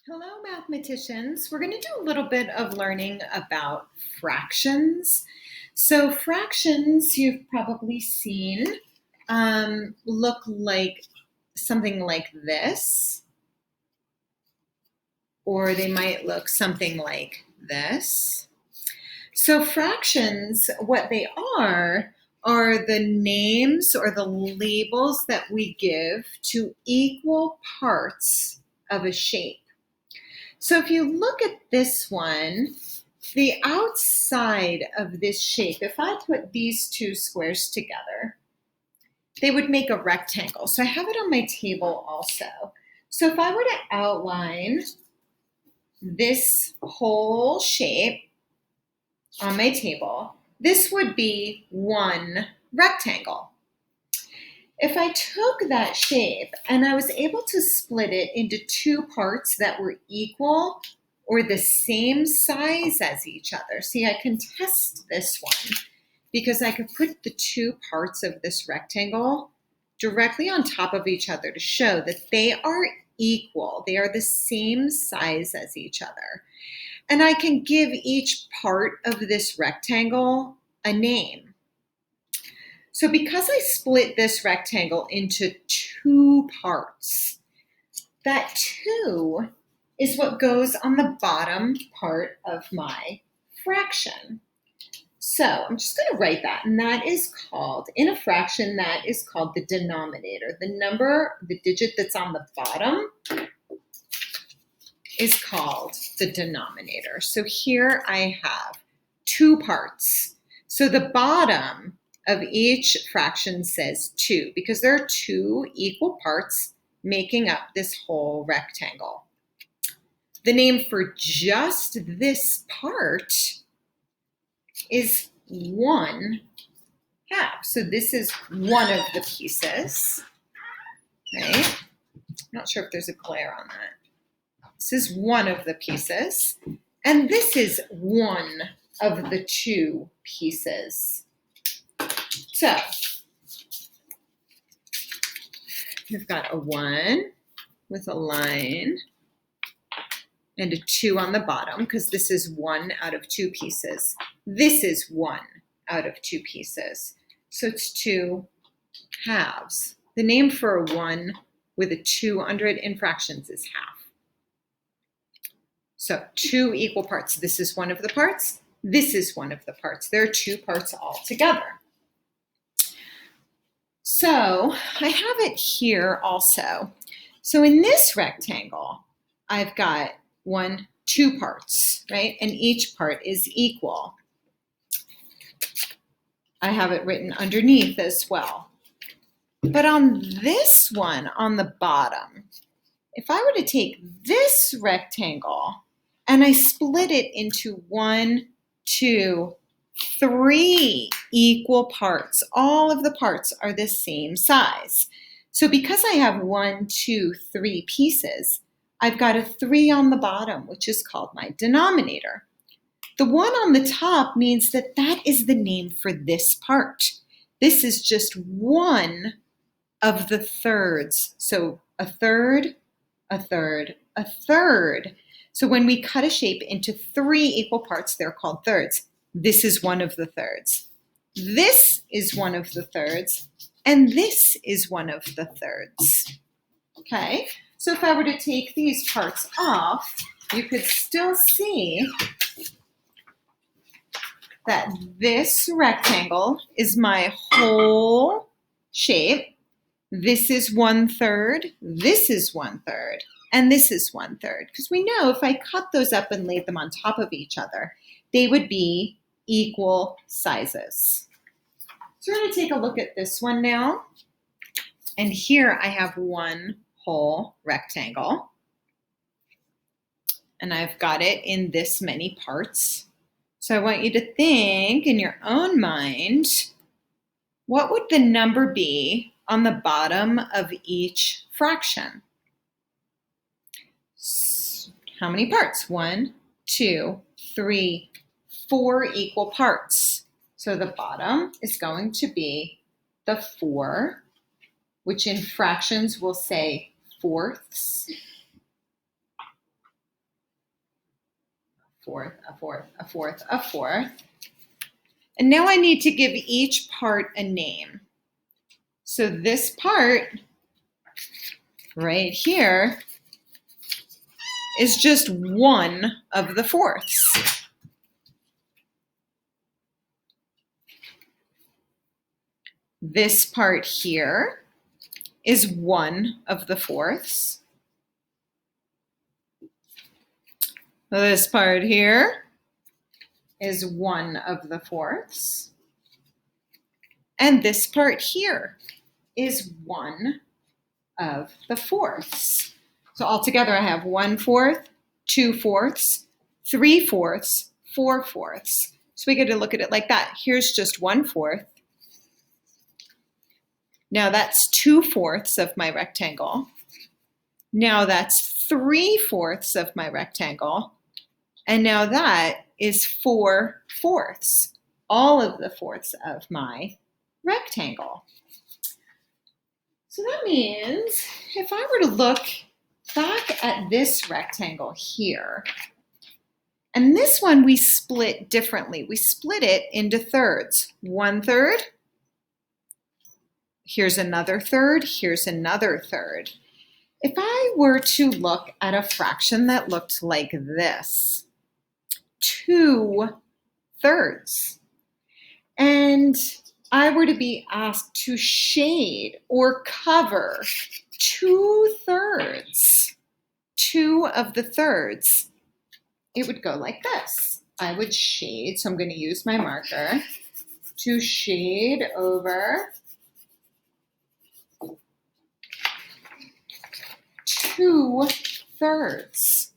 Hello, mathematicians. We're going to do a little bit of learning about fractions. So fractions you've probably seen look like something like this, or they might look something like this. So fractions, what they are the names or the labels that we give to equal parts of a shape. So if you look at this one, the outside of this shape, if I put these two squares together, they would make a rectangle. So I have it on my table also. So if I were to outline this whole shape on my table, this would be one rectangle. If I took that shape and I was able to split it into two parts that were equal or the same size as each other, see, I can test this one because I could put the two parts of this rectangle directly on top of each other to show that they are equal. They are the same size as each other. And I can give each part of this rectangle a name. So because I split this rectangle into two parts, that two is what goes on the bottom part of my fraction. So I'm just going to write that, and that is called, in a fraction, that is called the denominator. The number, the digit that's on the bottom is called the denominator. So here I have two parts. So the bottom of each fraction says 2 because there are two equal parts making up this whole rectangle. The name for just this part is 1/2. So this is one of the pieces, right? I'm not sure if there's a glare on that. This is one of the pieces, and this is one of the two pieces. So we've got a 1 with a line and a 2 on the bottom because this is 1 out of 2 pieces. This is 1 out of 2 pieces. So it's 2/2. The name for a 1 with a 2 under it in fractions is half. So two equal parts. This is one of the parts. This is one of the parts. There are two parts all together. So I have it here also. So in this rectangle, I've got two parts, right? And each part is equal. I have it written underneath as well. But on this one, on the bottom, if I were to take this rectangle and I split it into 1, 2, 3 equal parts, all of the parts are the same size. So because I have 1, 2, 3 pieces, I've got a 3 on the bottom, which is called my denominator. The 1 on the top means that that is the name for this part. This is just one of the thirds. So a third, a third, a third. So when we cut a shape into 3 equal parts, they're called thirds. This is one of the thirds. This is one of the thirds, and this is one of the thirds. Okay, so if I were to take these parts off, you could still see that this rectangle is my whole shape. This is 1/3, this is 1/3, and this is 1/3. Because we know if I cut those up and laid them on top of each other, they would be equal sizes. So we're going to take a look at this one now. And here I have one whole rectangle. And I've got it in this many parts. So I want you to think in your own mind, what would the number be on the bottom of each fraction? How many parts? 1, 2, 3, 4 equal parts. So the bottom is going to be the 4, which in fractions we'll say fourths. fourth, a fourth, a fourth, a fourth. And now I need to give each part a name. So this part right here is just one of the fourths. This part here is one of the fourths. This part here is one of the fourths. And this part here is one of the fourths. So altogether I have 1/4, 2/4, 3/4, 4/4. So we get to look at it like that. Here's just 1/4. Now that's 2/4 of my rectangle. Now that's 3/4 of my rectangle. And now that is 4/4, all of the fourths of my rectangle. So that means if I were to look back at this rectangle here, and this one we split differently. We split it into thirds. 1/3, here's another third, here's another third. If I were to look at a fraction that looked like this, 2/3, and I were to be asked to shade or cover 2/3, 2 of the thirds, it would go like this. I would shade, so I'm going to use my marker to shade over 2/3.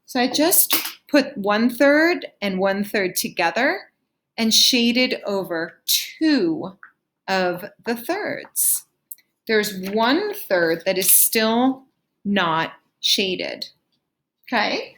So I just put 1/3 and 1/3 together and shaded over 2 of the thirds. There's 1/3 that is still not shaded. Okay,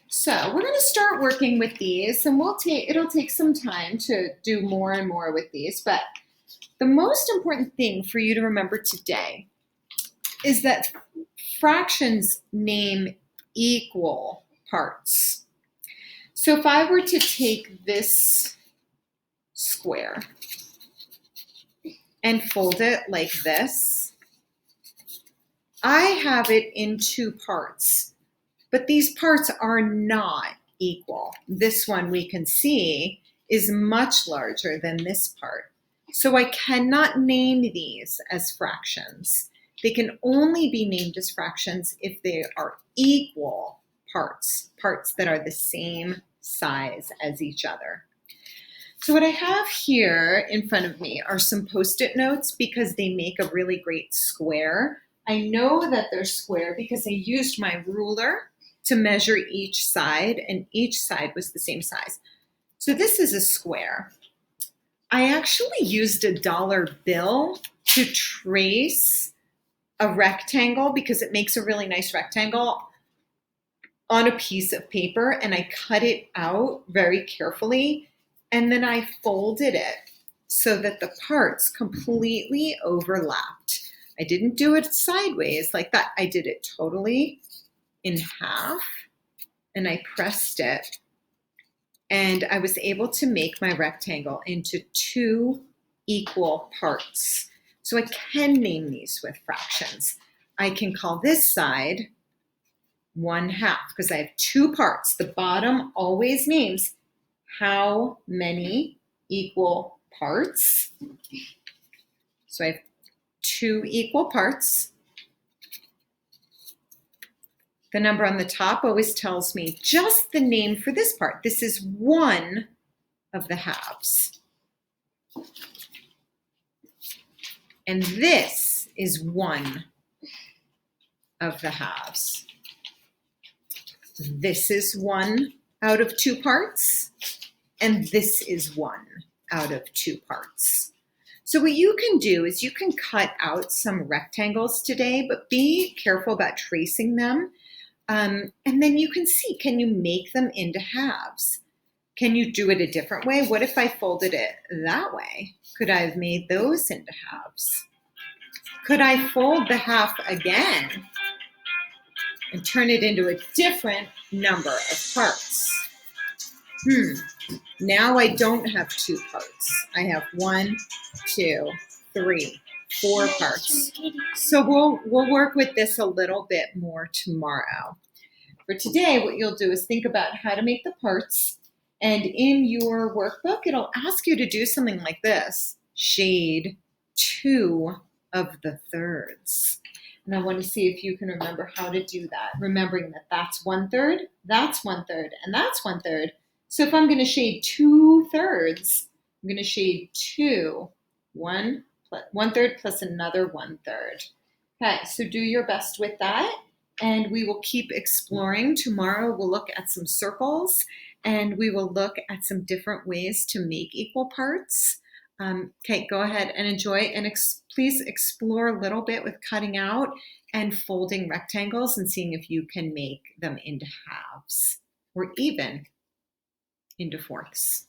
so we're going to start working with these, and it'll take some time to do more and more with these, but the most important thing for you to remember today is that fractions name equal parts. So if I were to take this square and fold it like this, I have it in 2 parts, but these parts are not equal. This one we can see is much larger than this part. So I cannot name these as fractions. They can only be named as fractions if they are equal parts, parts that are the same size as each other. So what I have here in front of me are some Post-it notes because they make a really great square. I know that they're square because I used my ruler to measure each side, and each side was the same size. So this is a square. I actually used a dollar bill to trace a rectangle because it makes a really nice rectangle on a piece of paper, and I cut it out very carefully, and then I folded it so that the parts completely overlapped. I didn't do it sideways like that. I did it totally in half, and I pressed it, and I was able to make my rectangle into 2 equal parts. So I can name these with fractions. I can call this side 1/2 because I have 2 parts. The bottom always names how many equal parts. So I have 2 equal parts. The number on the top always tells me just the name for this part. This is 1 of the halves. And this is 1 of the halves. This is 1 out of 2 parts, and this is 1 out of 2 parts. So what you can do is you can cut out some rectangles today, but be careful about tracing them. And then you can see, can you make them into halves? Can you do it a different way? What if I folded it that way? Could I have made those into halves? Could I fold the half again and turn it into a different number of parts? Now I don't have 2 parts. I have 1, 2, 3, 4 parts. So we'll work with this a little bit more tomorrow. For today, what you'll do is think about how to make the parts. And in your workbook, it'll ask you to do something like this. Shade 2 of the thirds. And I want to see if you can remember how to do that. Remembering that that's 1/3, that's 1/3, and that's 1/3. So if I'm going to shade 2/3, I'm going to shade 2, 1/3 plus another 1/3. Okay, so do your best with that. And we will keep exploring. Tomorrow we'll look at some circles and we will look at some different ways to make equal parts. Okay, go ahead and enjoy and please explore a little bit with cutting out and folding rectangles and seeing if you can make them into halves or even into fourths.